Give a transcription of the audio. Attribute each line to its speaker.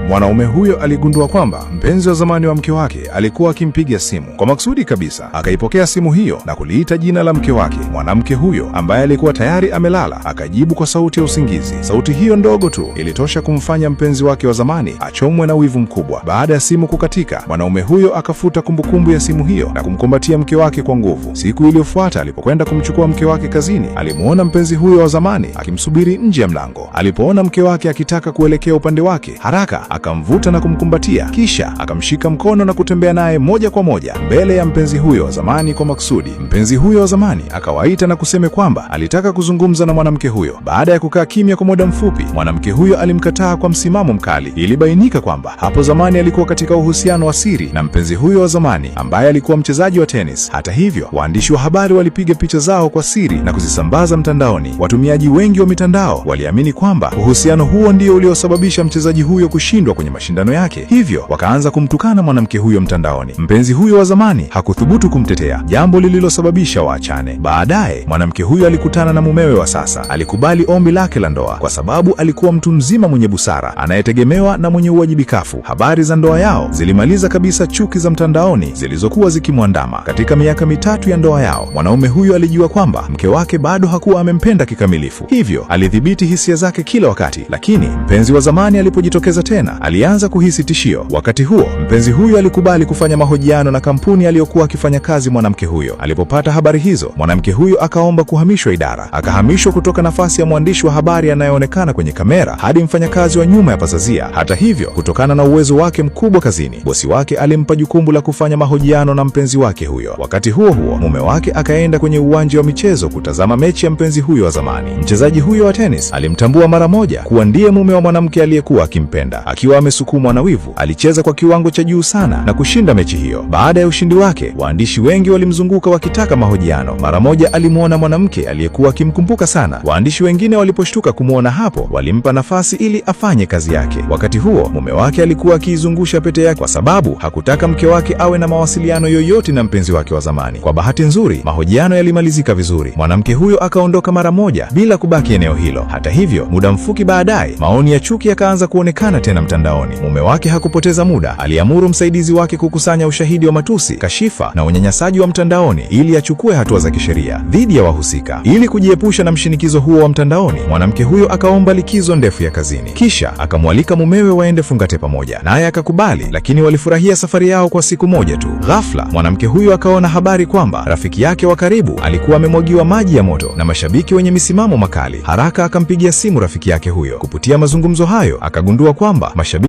Speaker 1: mwanaume huyo aligundua kwamba mpenzi wa zamani wa mke wake alikuwa akimpigia simu kwa makusudi kabisa. Akaipokea simu hiyo na kuliita jina la mke wake. Mwanamke huyo ambaye alikuwa tayari amelala akajibu kwa sauti ya usingizi. Sauti hiyo ndogo tu ilitosha kumfanya mpenzi wake wa zamani achomwe na wivu mkubwa. Baada ya simu kukatika, mwanaume huyo akafuta kumbukumbu ya simu hiyo na kumkumbatia mke wake kwa nguvu. Siku iliyofuata alipokwenda kumchukua mke wake kazini, alimuona mpenzi huyo wa zamani akimsubiri nje ya mlango. Alipoona mke wake akitaka kuelekea upande wake, haraka akamvuta na kumkumbatia, kisha akamshika mkono na kutembea naye moja kwa moja mbele ya mpenzi huyo wa zamani kwa makusudi. Mpenzi huyo wa zamani akawaita na kusema kwamba alitaka kuzungumza na mwanamke huyo. Baada ya kukaa kimya kwa muda mfupi, mwanamke huyo alimkataa kwa msimamo mkali. Ilibainika kwamba hapo zamani alikuwa katika uhusiano wa siri na mpenzi huyo wa zamani ambaye alikuwa mchezaji wa tenis. Hata hivyo, waandishi wa habari walipiga picha zao kwa siri na kuzisambaza mtandaoni. Watumiaji wengi wa mitandao waliamini kwamba uhusiano huo ndio uliosababisha mchezaji huyo kushindwa kwenye mashindano yake, hivyo wakaanza kumtukana mwanamke huyo mtandaoni. Mpenzi huyo wa zamani hakuthubutu kumtetea, jambo lililosababisha waachane. Baadaye mwanamke huyo alikutana na mumewe wa sasa. Alikubali ombi lake la ndoa kwa sababu alikuwa mtu mzima mwenye busara, anayetegemewa na mwenye uwajibikafu. Habari za ndoa yao zilimaliza kabisa chuki za mtandaoni zilizokuwa zikimwandama. Katika miaka mitatu ya ndoa yao, mwanaume huyo alijua kwamba mke wake bado hakuwa amempenda kikamilifu, hivyo alidhibiti hisia zake kila wakati. Lakini mpenzi wa zamani alipojitokeza tena, alianza kuhisi tishio. Wakati huo mpenzi huyo alikubali kufanya mahojiano na kampuni aliyokuwa akifanya kazi mwanamke huyo. Alipopata habari hizo, mwanamke huyo akaomba kuhamishwa idara. Akahamishwa kutoka nafasi ya mwandishi wa habari anayeonekana kwenye kamera hadi mfanyakazi wa nyuma ya pazazia. Hata hivyo, kutokana na uwezo wake mkubwa kazini, bosi wake alimpa jukumu la kufanya mahojiano na mpenzi wake huyo. Wakati huo huo, mume wake akaenda kwenye uwanja wa michezo kutazama mechi ya mpenzi huyo wa zamani. Mchezaji huyo wa tenis alimtambua mara moja kuwa ndiye mume wa mwanamke aliyekuwa akimpenda. Akiwa amesukumwa na wivu, alicheza kwa kiwango cha juu sana na kushinda mechi hiyo. Baada ya ushindi wake, waandishi wengi walimzunguka wakitaka mahojiano. Mara moja alimuona mwanamke aliyekuwa akimkumbuka sana. Waandishi wengine waliposhtuka kumuona hapo, walimpa nafasi ili afanye kazi yake. Wakati huo, mume wake alikuwa akiizungusha pete yake kwa sababu hakutaka mke wake awe na mawasiliano yoyote na mpenzi wake wa zamani. Kwa bahati nzuri, mahojiano yalimalizika vizuri. Mwanamke huyo akaondoka mara moja bila kubaki eneo hilo. Hata hivyo, muda mfupi baadaye, maoni ya chuki yakaanza kuonekana tena mtandaoni. Mume wake hakupoteza muda, aliamuru msaidizi wake kukusanya ushahidi wa matusi, kashifa na unyanyasaji wa mtandaoni ili achukue hatua za kisheria dhidi ya wahusika. Ili kujiepusha na mshinikizo huo wa mtandaoni, mwanamke huyo akaomba likizo ndefu ya kazini, kisha akamwalika mumewe waende fungate pamoja, naye akakubali. Lakini walifurahia safari yao kwa siku moja tu. Ghafla mwanamke huyo akaona habari kwamba rafiki yake wa karibu alikuwa amemwagiwa maji ya moto na mashabiki wenye misimamo makali. Haraka akampigia simu rafiki yake huyo. Kupitia mazungumzo hayo akagundua kwamba mashabiki